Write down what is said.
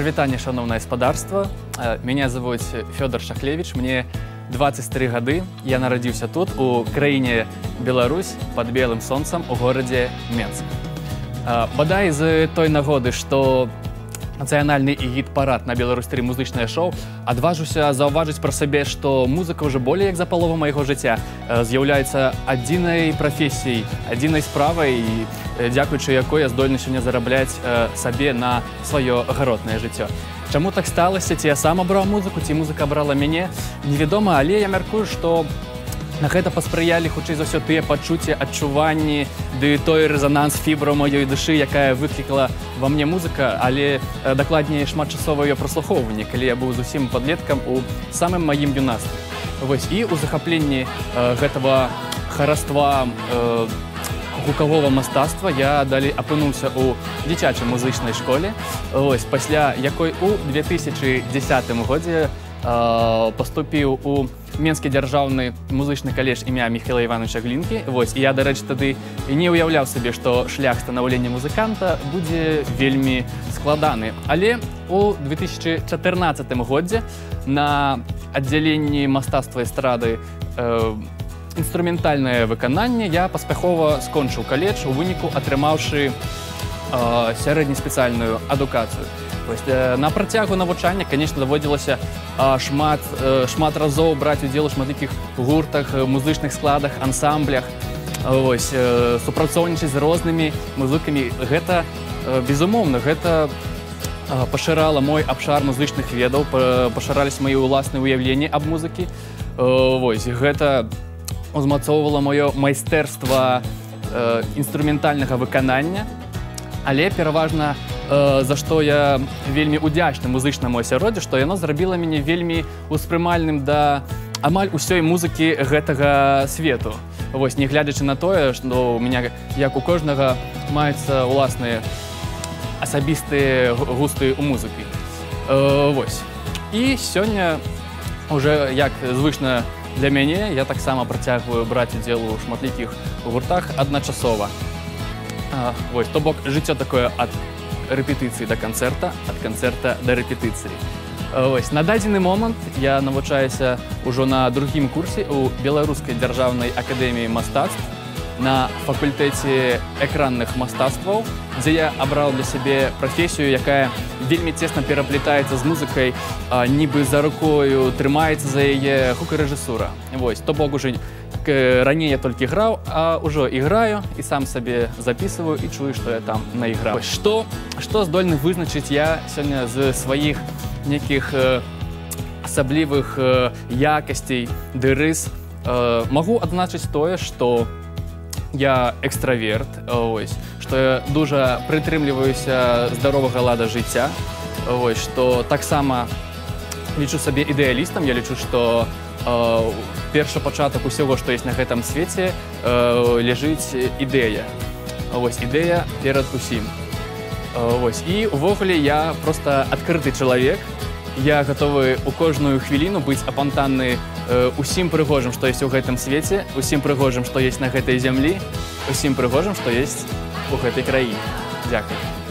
Прывітанне, шановнае спадарства. Меня зовут Фёдор Шахлевич, мне 23 гады. Я нарадзіўся тут, у краіне Беларусь, под белым солнцем, у горадзе Менск. Бадай з той нагоды, што нацыянальны гід-парад на Беларусь-3 музычнае шоу, адважуся заўважыць пра сабе, што музыка ўжо болей як за палову майго жыцця з'яўляецца адзінай прафесіяй, адзінай справай, дзякуючы якой я здольны сёння зарабляць сабе на сваё гаротнае жыццё. Чаму так сталася? Ці я сам абраў музыку, ці музыка абрала мяне? Невядома, але я мяркую, што на гэта паспрыялі, хутчэй за ўсё, тыя пачуцці, адчуванні, ды той рэзананс фібраў маёй душы, якая выклікала ва мне музыка, але дакладней шматчасовае яе праслухоўванне, калі я быў зусім падлеткам у самым маім юнацтве. Вось, і ў захапленні гэтага хараства гукавога мастацтва я далей апынуўся ў дзіцячай музычнай школе, вось, пасля якой у 2010 годзе паступіў у Менскі дзяржаўны музычны каледж імя Міхаіла Івановича Глінкі. Вось, і я, дарэчы, тады не ўяўляў сабе, што шлях станаўлення музыканта будзе вельмі складаны. Але у 2014 годзе на аддзяленні мастацтва эстрады інструментальнае выкананне я паспяхова скончыў каледж, у выніку атрымаўшы сярэднеспецыяльную адукацыю. На працягу навучання, конечно, даводзілася шмат разоў браць удзел у шматлікіх гуртах, музычных складах, ансамблях, супрацоўнічаць з рознымі музыкамі. Гэта, безумоўна, гэта пашырала мой абшар музычных ведаў, пашыраліся мае ўласныя ўяўленні аб музыкі. Гэта узмацоўвала маё майстэрства інструментальнага выканання, але пераважна за што я вельмі ўдзячны музычнаму асяроддзю, што яно зрабіла мяне вельмі успрымальным да амаль усёй музыкі гэтага свету. Вось, не глядзячы на тое, што ў мяне, як у кожнага, маюцца ўласныя асабістыя густы ў музыкі. Вось. І сёння, уже як звычна для мяне, я таксама працягваю браць удзел у шматлікіх гуртах адначасова. Вось, то бок, жыццё такое ад рэпетыцыі да канцэрта, ад канцэрта да рэпетыцыі. Вось, на дадзены момант я навучаюся ўжо на другім курсе ў Беларускай дзяржаўнай акадэміі мастацтв на факультэце экранных мастацтваў, дзе я абраў для сябе прафесію, якая вельмі цесна пераплетаецца з музыкай, нібы за рукою трымаецца за яе гукарэжысура. Вось, то бок, уже раней я толькі граў, а ўжо іграю і сам сабе записываю і чую, што я там наіграў. Што здольны вызначыць я сёння з сваіх нейкіх асаблівых якасцей ды рыс? Магу адзначыць тое, што я экстраверт, што я дужа прытрымліваюся здаровага лада жыцця, што таксама лічу сабе ідэалістам. Я лічу, што першы пачатак усяго, што ёсць на гэтым свеце, ляжыць ідэя. Ідэя перад усім. І увогуле я проста адкрыты чалавек. Я гатовы ў кожную хвіліну быць апантаны усім прыгожым, што ёсць у гэтым свеце, усім прыгожым, што ёсць на гэтай зямлі, усім прыгожым, што ёсць у гэтай краіне. Дзякуй.